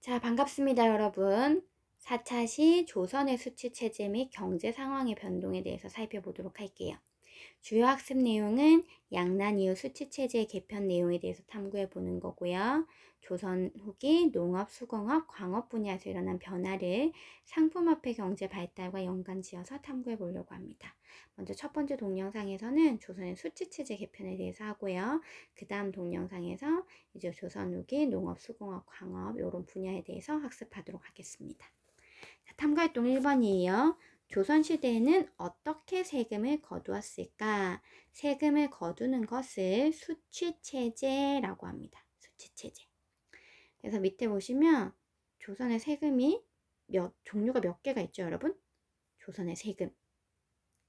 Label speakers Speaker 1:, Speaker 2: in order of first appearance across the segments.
Speaker 1: 자, 반갑습니다, 여러분. 4차 시 조선의 수치 체제 및 경제 상황의 변동에 대해서 살펴보도록 할게요. 주요 학습 내용은 양난 이후 수치 체제의 개편 내용에 대해서 탐구해 보는 거고요. 조선 후기 농업, 수공업, 광업 분야에서 일어난 변화를 상품화폐 경제 발달과 연관지어서 탐구해 보려고 합니다. 먼저 첫 번째 동영상에서는 조선의 수치 체제 개편에 대해서 하고요. 그 다음 동영상에서 이제 조선 후기 농업, 수공업, 광업 이런 분야에 대해서 학습하도록 하겠습니다. 자, 탐구활동 1번이에요. 조선시대에는 어떻게 세금을 거두었을까? 세금을 거두는 것을 수취체제라고 합니다. 수취체제. 그래서 밑에 보시면 조선의 세금이 종류가 몇 개가 있죠, 여러분? 조선의 세금.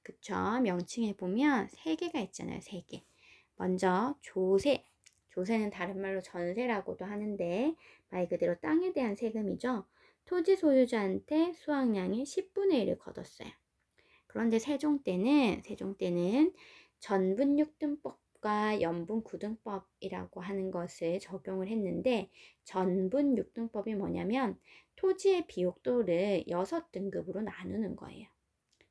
Speaker 1: 그쵸? 명칭에 보면 3개가 있잖아요, 3개. 먼저 조세. 조세는 다른 말로 전세라고도 하는데 말 그대로 땅에 대한 세금이죠. 토지 소유자한테 수확량의 10분의 1을 거뒀어요. 그런데 세종 때는 전분육등법과 연분구등법이라고 하는 것을 적용을 했는데, 전분육등법이 뭐냐면 토지의 비옥도를 6등급으로 나누는 거예요.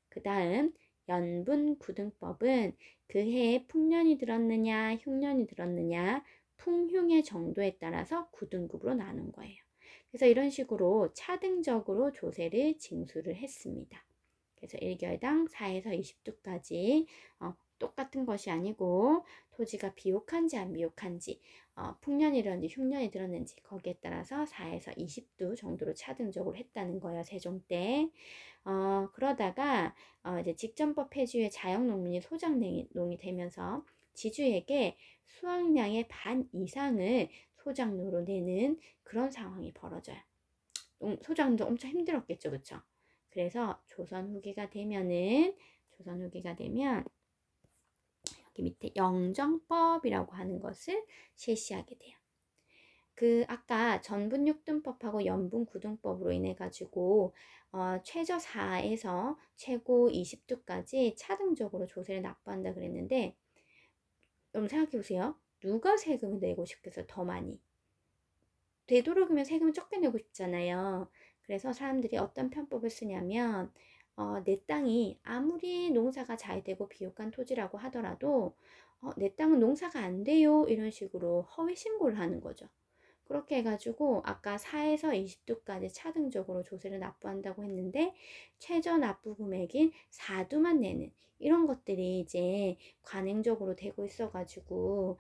Speaker 1: 그 다음 연분구등법은 그 해에 풍년이 들었느냐 흉년이 들었느냐 풍흉의 정도에 따라서 9등급으로 나눈 거예요. 그래서 이런 식으로 차등적으로 조세를 징수를 했습니다. 그래서 1개월당 4에서 20두까지 똑같은 것이 아니고 토지가 비옥한지 안 비옥한지 풍년이 들었는지 흉년이 들었는지 거기에 따라서 4에서 20두 정도로 차등적으로 했다는 거예요. 세종 때. 그러다가 이제 직전법 폐지 후에 자영농민이 소작농이 되면서 지주에게 수확량의 반 이상을 소작로로 내는 그런 상황이 벌어져요. 소작농도 엄청 힘들었겠죠, 그쵸? 그래서 조선 후기가 되면 여기 밑에 영정법이라고 하는 것을 실시하게 돼요. 아까 전분육등법하고 연분구등법으로 인해 가지고 최저 4에서 최고 20두까지 차등적으로 조세를 납부한다 그랬는데, 여러분 생각해 보세요. 누가 세금을 내고 싶겠어요? 더 많이. 되도록이면 세금을 적게 내고 싶잖아요. 그래서 사람들이 어떤 편법을 쓰냐면 내 땅이 아무리 농사가 잘 되고 비옥한 토지라고 하더라도 내 땅은 농사가 안 돼요, 이런 식으로 허위 신고를 하는 거죠. 그렇게 해가지고 아까 4에서 20두까지 차등적으로 조세를 납부한다고 했는데, 최저 납부 금액인 4두만 내는 이런 것들이 이제 관행적으로 되고 있어가지고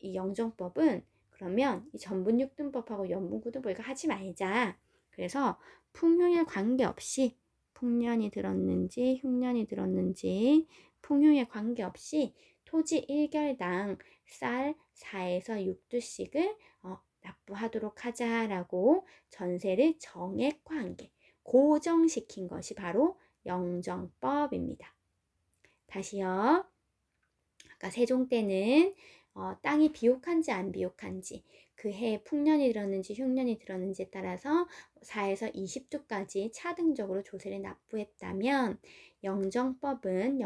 Speaker 1: 이 영정법은 그러면 이 전분육등법하고 연분구등법 이거 하지 말자. 그래서 풍흉에 관계없이 풍년이 들었는지 흉년이 들었는지 풍흉에 관계없이 토지 1결당 쌀 4에서 6두씩을 납부하도록 하자라고 전세를 정액화한 게, 고정시킨 것이 바로 영정법입니다. 다시요. 아까 세종 때는 땅이 비옥한지 안 비옥한지 그 해에 풍년이 들었는지 흉년이 들었는지에 따라서 4에서 20두까지 차등적으로 조세를 납부했다면, 영정법은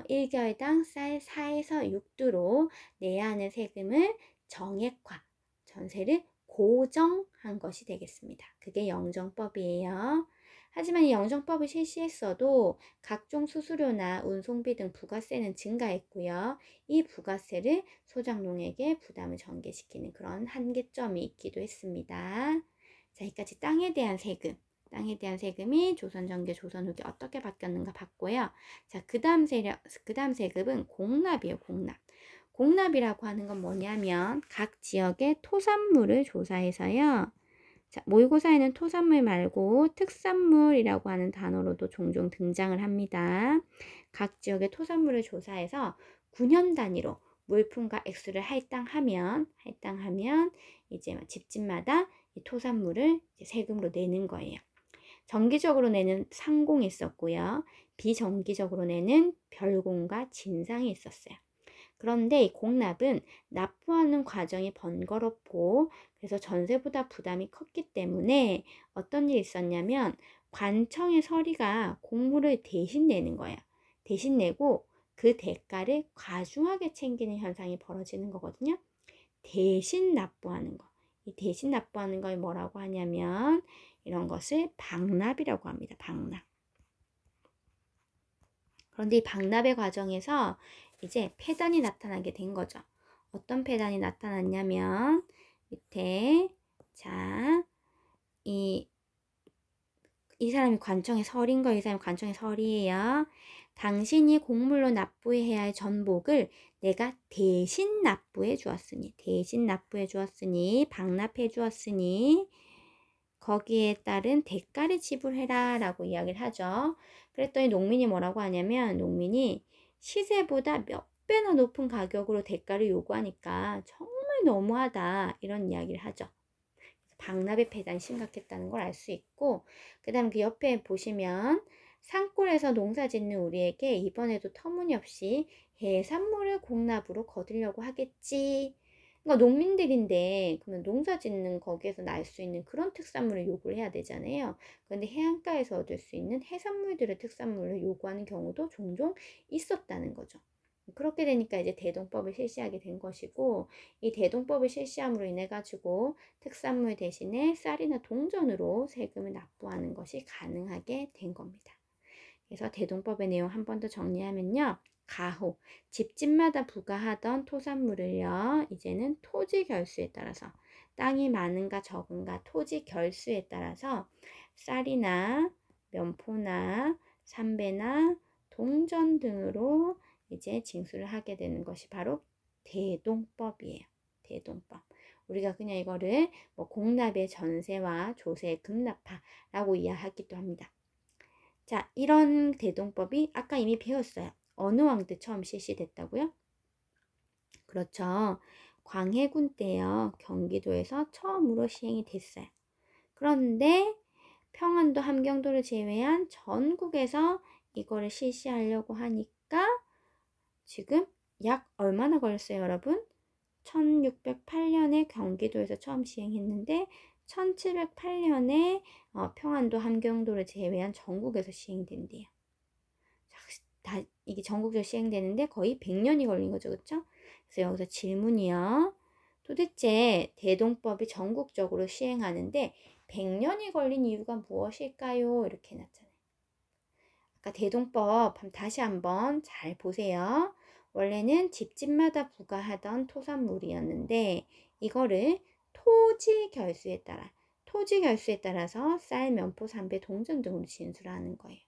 Speaker 1: 1개월당 쌀 4에서 6두로 내야 하는 세금을 정액화, 전세를 고정한 것이 되겠습니다. 그게 영정법이에요. 하지만 이 영정법을 실시했어도 각종 수수료나 운송비 등 부가세는 증가했고요. 이 부가세를 소작농에게 부담을 전개시키는 그런 한계점이 있기도 했습니다. 자, 여기까지 땅에 대한 세금이 조선 전개, 조선 후기 어떻게 바뀌었는가 봤고요. 자, 그 다음 세금은 공납이에요. 공납이라고 하는 건 뭐냐면 각 지역의 토산물을 조사해서요. 자, 모의고사에는 토산물 말고 특산물이라고 하는 단어로도 종종 등장을 합니다. 각 지역의 토산물을 조사해서 9년 단위로 물품과 액수를 할당하면 이제 집집마다 이 토산물을 이제 세금으로 내는 거예요. 정기적으로 내는 상공이 있었고요. 비정기적으로 내는 별공과 진상이 있었어요. 그런데 이 공납은 납부하는 과정이 번거롭고 그래서 전세보다 부담이 컸기 때문에 어떤 일이 있었냐면, 관청의 서리가 공물을 대신 내는 거예요. 대신 내고 그 대가를 과중하게 챙기는 현상이 벌어지는 거거든요. 대신 납부하는 거. 이 대신 납부하는 걸 뭐라고 하냐면 이런 것을 방납이라고 합니다. 방납. 그런데 이 방납의 과정에서 이제 폐단이 나타나게 된 거죠. 어떤 폐단이 나타났냐면 밑에 자, 이 사람이 관청의 설인 거, 이 사람이 관청의 설이에요. 당신이 곡물로 납부해야 할 전복을 내가 대신 납부해 주었으니, 방납해 주었으니 거기에 따른 대가를 지불해라 라고 이야기를 하죠. 그랬더니 농민이 뭐라고 하냐면 농민이 시세보다 몇 배나 높은 가격으로 대가를 요구하니까 정말 너무하다 이런 이야기를 하죠. 방납의 폐단이 심각했다는 걸 알 수 있고, 그 다음 그 옆에 보시면 산골에서 농사 짓는 우리에게 이번에도 터무니없이 해산물을 공납으로 거두려고 하겠지. 그러니까 농민들인데 그러면 농사 짓는 거기에서 날 수 있는 그런 특산물을 요구를 해야 되잖아요. 그런데 해안가에서 얻을 수 있는 해산물들의 특산물을 요구하는 경우도 종종 있었다는 거죠. 그렇게 되니까 이제 대동법을 실시하게 된 것이고, 이 대동법을 실시함으로 인해 가지고 특산물 대신에 쌀이나 동전으로 세금을 납부하는 것이 가능하게 된 겁니다. 그래서 대동법의 내용 한 번 더 정리하면요. 가호, 집집마다 부과하던 토산물을요, 이제는 토지 결수에 따라서 땅이 많은가 적은가 토지 결수에 따라서 쌀이나 면포나 삼배나 동전 등으로 이제 징수를 하게 되는 것이 바로 대동법이에요. 대동법. 우리가 그냥 이거를 뭐 공납의 전세와 조세의 급납하라고 이해하기도 합니다. 자, 이런 대동법이 아까 이미 배웠어요. 어느 왕 때 처음 실시됐다고요? 그렇죠. 광해군 때요. 경기도에서 처음으로 시행이 됐어요. 그런데 평안도 함경도를 제외한 전국에서 이거를 실시하려고 하니까 지금 약 얼마나 걸렸어요, 여러분? 1608년에 경기도에서 처음 시행했는데 1708년에 평안도 함경도를 제외한 전국에서 시행된대요. 이게 전국적으로 시행되는데 거의 100년이 걸린 거죠, 그렇죠? 그래서 여기서 질문이요. 도대체 대동법이 전국적으로 시행하는데 100년이 걸린 이유가 무엇일까요? 이렇게 해놨잖아요. 아까 대동법 다시 한번 잘 보세요. 원래는 집집마다 부과하던 토산물이었는데 이거를 토지 결수에 따라서 쌀, 면포, 삼배, 동전 등으로 진술을 하는 거예요.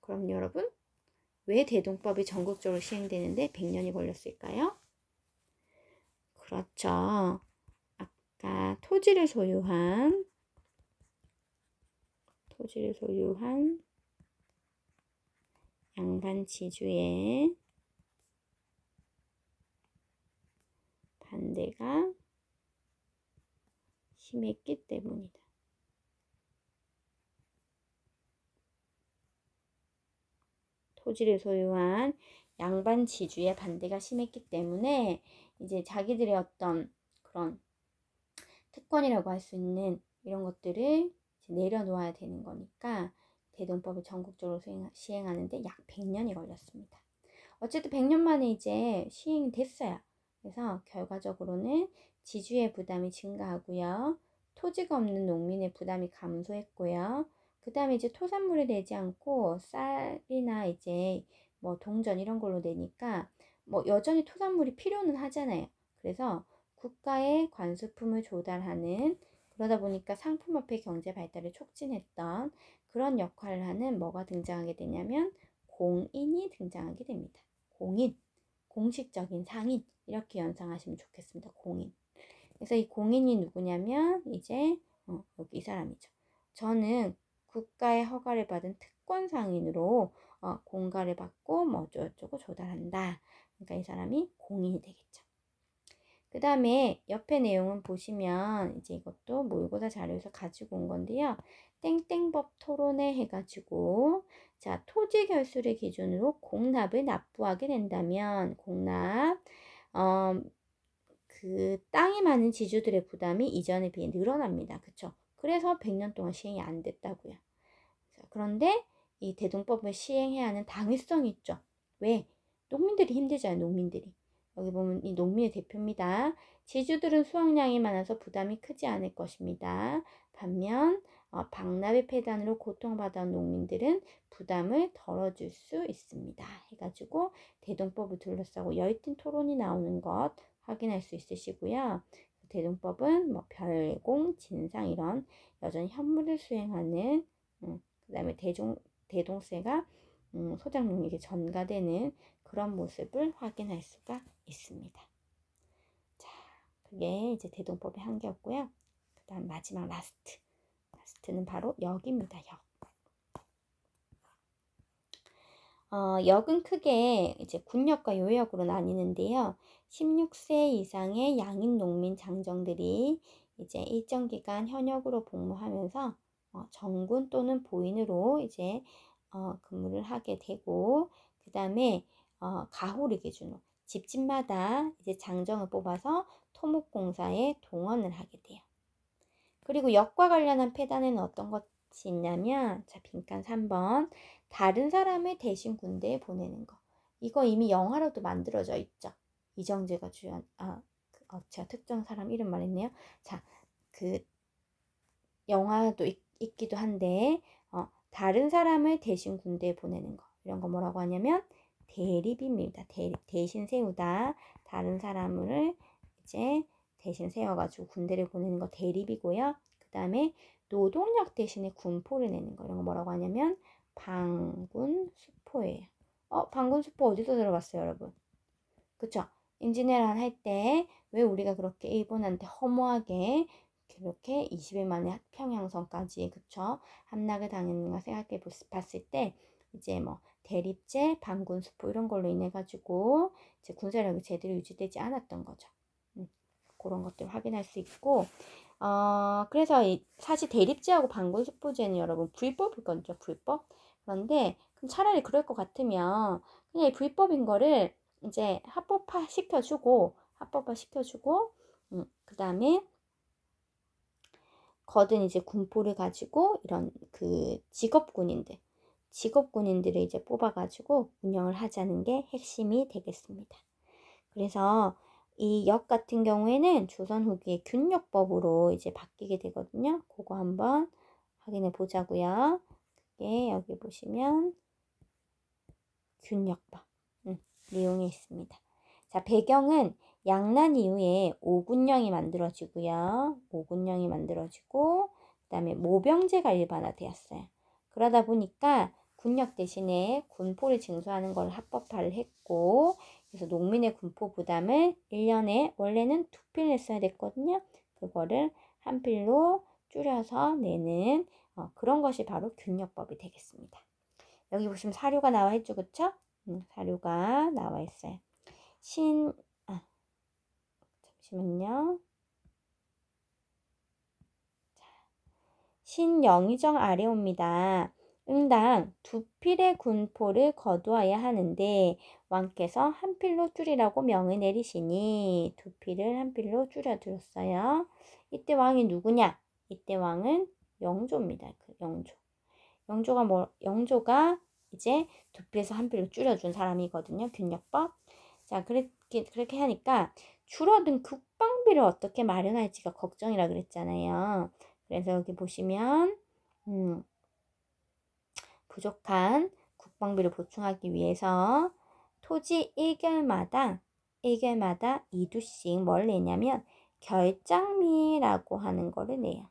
Speaker 1: 그럼 여러분, 왜 대동법이 전국적으로 시행되는데 100년이 걸렸을까요? 그렇죠. 아까 토지를 소유한 양반 지주의 반대가 심했기 때문이다. 토지를 소유한 양반 지주의 반대가 심했기 때문에 이제 자기들의 어떤 그런 특권이라고 할 수 있는 이런 것들을 내려놓아야 되는 거니까 대동법을 전국적으로 시행하는데 약 100년이 걸렸습니다. 어쨌든 100년 만에 이제 시행이 됐어요. 그래서 결과적으로는 지주의 부담이 증가하고요. 토지가 없는 농민의 부담이 감소했고요. 그 다음에 이제 토산물을 내지 않고 쌀이나 이제 뭐 동전 이런 걸로 내니까 뭐 여전히 토산물이 필요는 하잖아요. 그래서 국가의 관수품을 조달하는 그러다 보니까 상품화폐 경제 발달을 촉진했던 그런 역할을 하는 뭐가 등장하게 되냐면 공인이 등장하게 됩니다. 공인, 공식적인 상인 이렇게 연상하시면 좋겠습니다. 공인. 그래서 이 공인이 누구냐면 이제 여기 이 사람이죠. 저는 국가의 허가를 받은 특권 상인으로 공가를 받고 뭐 어쩌고저쩌고 조달한다. 그러니까 이 사람이 공인이 되겠죠. 그 다음에 옆에 내용은 보시면 이제 이것도 모의고사 자료에서 가지고 온 건데요. 땡땡법 토론회 해가지고 자 토지 결수를 기준으로 공납을 납부하게 된다면 공납 그 땅이 많은 지주들의 부담이 이전에 비해 늘어납니다. 그쵸? 그래서 100년 동안 시행이 안 됐다고요. 자, 그런데 이 대동법을 시행해야 하는 당위성이 있죠. 왜? 농민들이 힘들잖아요. 농민들이. 여기 보면 이 농민의 대표입니다. 지주들은 수확량이 많아서 부담이 크지 않을 것입니다. 반면 박람회 폐단으로 고통받아온 농민들은 부담을 덜어줄 수 있습니다. 해가지고 대동법을 둘러싸고 열띤 토론이 나오는 것 확인할 수 있으시고요. 대동법은 뭐 별공, 진상 이런 여전히 현무를 수행하는 그 다음에 대동세가 소작농에게 전가되는 그런 모습을 확인할 수가 있습니다. 자, 그게 이제 대동법의 한계였고요. 그 다음 마지막 라스트는 바로 역입니다. 역은 크게 이제 군역과 요역으로 나뉘는데요. 16세 이상의 양인 농민 장정들이 이제 일정 기간 현역으로 복무하면서 정군 또는 보인으로 이제 근무를 하게 되고, 그 다음에 가호를 기준으로 집집마다 이제 장정을 뽑아서 토목공사에 동원을 하게 돼요. 그리고 역과 관련한 폐단에는 어떤 것이 있냐면, 자, 빈칸 3번. 다른 사람을 대신 군대에 보내는 거. 이거 이미 영화로도 만들어져 있죠. 이정재가 주연, 제가 특정 사람 이름 말했네요. 자, 그 영화도 있기도 한데, 다른 사람을 대신 군대에 보내는 거. 이런 거 뭐라고 하냐면 대립입니다. 대신 세우다. 다른 사람을 이제 대신 세워가지고 군대를 보내는 거 대립이고요. 그 다음에 노동력 대신에 군포를 내는 거. 이런 거 뭐라고 하냐면 방군수포예요. 방군수포 어디서 들어봤어요, 여러분? 그쵸? 인지네란 할 때 왜 우리가 그렇게 일본한테 허무하게 그렇게 20일 만에 평양성까지, 그쵸? 함락을 당했는가 생각해 봤을 때 이제 뭐 대립제, 방군수포 이런 걸로 인해 가지고 이제 군사력이 제대로 유지되지 않았던 거죠. 그런 것들 확인할 수 있고, 그래서 사실 대립제하고 방군수포제는 여러분 불법일 거죠, 불법. 그런데 그럼 차라리 그럴 것 같으면 그냥 이 불법인 거를 이제 합법화 시켜주고, 그 다음에 거든 이제 군포를 가지고 이런 그 직업군인들을 이제 뽑아가지고 운영을 하자는 게 핵심이 되겠습니다. 그래서 이 역 같은 경우에는 조선 후기에 균역법으로 이제 바뀌게 되거든요. 그거 한번 확인해 보자고요. 그게 여기 보시면 균역법 내용이 있습니다. 자, 배경은 양난 이후에 오군령이 만들어지고요. 그 다음에 모병제가 일반화되었어요. 그러다 보니까 군역 대신에 군포를 징수하는 걸 합법화를 했고, 그래서 농민의 군포 부담을 1년에 원래는 2필 냈어야 됐거든요. 그거를 한 필로 줄여서 내는 그런 것이 바로 균역법이 되겠습니다. 여기 보시면 사료가 나와 있죠, 그쵸? 사료가 나와 있어요. 잠시만요. 신영의정 아래옵니다. 응당 2필의 군포를 거두어야 하는데 왕께서 한 필로 줄이라고 명을 내리시니 2필을 한 필로 줄여드렸어요. 이때 왕이 누구냐? 이때 왕은 영조입니다. 영조가 이제 2필에서 한 필로 줄여준 사람이거든요. 균역법. 자, 그렇게 하니까 줄어든 국방비를 어떻게 마련할지가 걱정이라 그랬잖아요. 그래서 여기 보시면 부족한 국방비를 보충하기 위해서 토지 1결마다 2두씩 뭘 내냐면 결장미라고 하는 거를 내요.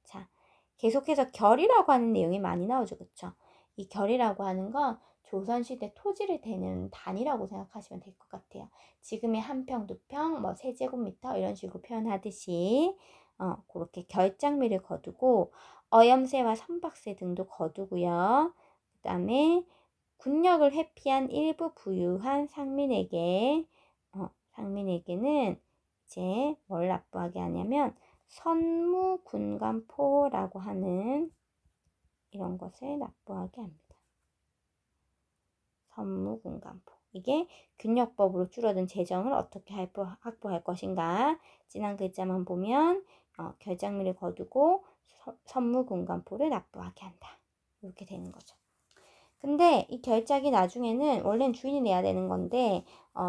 Speaker 1: 자, 계속해서 결이라고 하는 내용이 많이 나오죠. 그쵸? 이 결이라고 하는 건 조선시대 토지를 대는 단위라고 생각하시면 될 것 같아요. 지금의 한 평, 2평, 뭐 세제곱미터 이런 식으로 표현하듯이 그렇게 결장미를 거두고 어염세와 선박세 등도 거두고요. 그 다음에 군역을 회피한 일부 부유한 상민에게는 이제 뭘 납부하게 하냐면 선무군감포라고 하는 이런 것을 납부하게 합니다. 선무군감포. 이게 균역법으로 줄어든 재정을 어떻게 확보할 것인가. 진한 글자만 보면 결장미를 거두고 선무군감포를 납부하게 한다. 이렇게 되는 거죠. 근데 이 결작이 나중에는 원래는 주인이 내야 되는 건데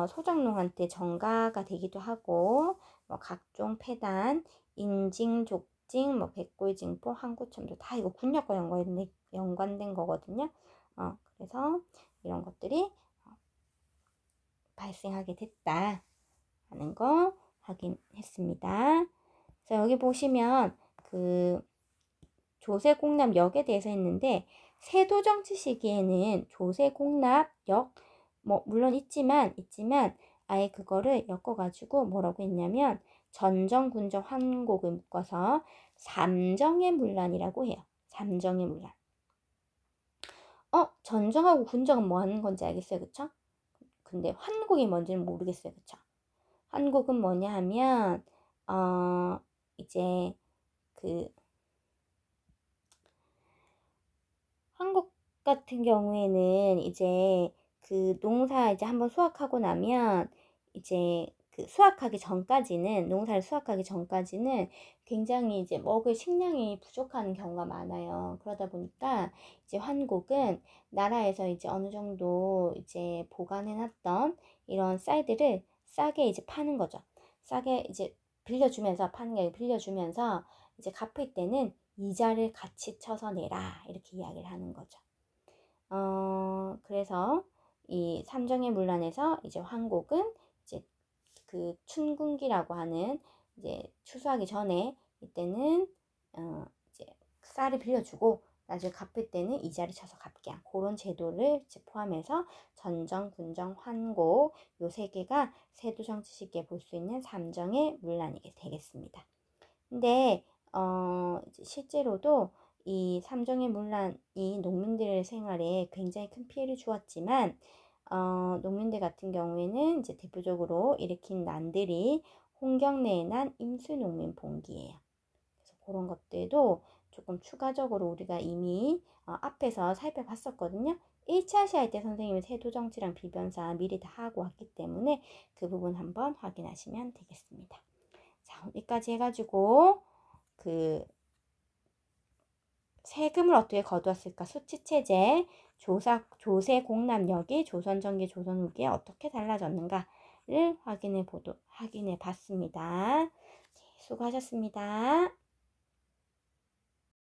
Speaker 1: 소장농한테 전가가 되기도 하고 뭐 각종 폐단, 인징, 족징, 뭐 백골징포, 항구첨도 다 이거 군역과 연관된 거거든요. 그래서 이런 것들이 발생하게 됐다 하는 거 확인했습니다. 자, 여기 보시면 그 조세공납역에 대해서 했는데 세도정치 시기에는 조세공납역 뭐 물론 있지만 아예 그거를 엮어가지고 뭐라고 했냐면 전정, 군정, 환곡을 묶어서 삼정의 문란이라고 해요. 삼정의 문란. 전정하고 군정은 뭐 하는 건지 알겠어요, 그쵸? 근데 환곡이 뭔지는 모르겠어요, 그쵸? 환곡은 뭐냐 하면 이제 그 한국 같은 경우에는 이제 그 농사 이제 한번 수확하고 나면 이제 그 농사를 수확하기 전까지는 굉장히 이제 먹을 식량이 부족한 경우가 많아요. 그러다 보니까 이제 환곡은 나라에서 이제 어느 정도 이제 보관해 놨던 이런 쌀들을 싸게 이제 파는 거죠. 싸게 이제 빌려주면서 파는 게 아니라 빌려주면서 이제 갚을 때는 이자를 같이 쳐서 내라 이렇게 이야기를 하는 거죠. 그래서 이 삼정의 문란에서 이제 환곡은 이제 그 춘궁기라고 하는 이제 추수하기 전에 이때는 이제 쌀을 빌려주고 나중에 갚을 때는 이자를 쳐서 갚게 한 그런 제도를 이제 포함해서 전정, 군정, 환곡 요 세 개가 세도정치 시기에 볼 수 있는 삼정의 문란이 되겠습니다. 근데 이제 실제로도 이 삼정의 문란이 농민들의 생활에 굉장히 큰 피해를 주었지만 농민들 같은 경우에는 이제 대표적으로 일으킨 난들이 홍경래의 난, 임수농민 봉기예요. 그래서 그런 것들도 조금 추가적으로 우리가 이미 앞에서 살펴봤었거든요. 1차 시할 때 선생님이 세도정치랑 비변사 미리 다 하고 왔기 때문에 그 부분 한번 확인하시면 되겠습니다. 자, 여기까지 해가지고 그 세금을 어떻게 거두었을까 수치체제, 조세 공납력이 조선 전기 조선 후기에 어떻게 달라졌는가를 확인해 봤습니다. 수고하셨습니다.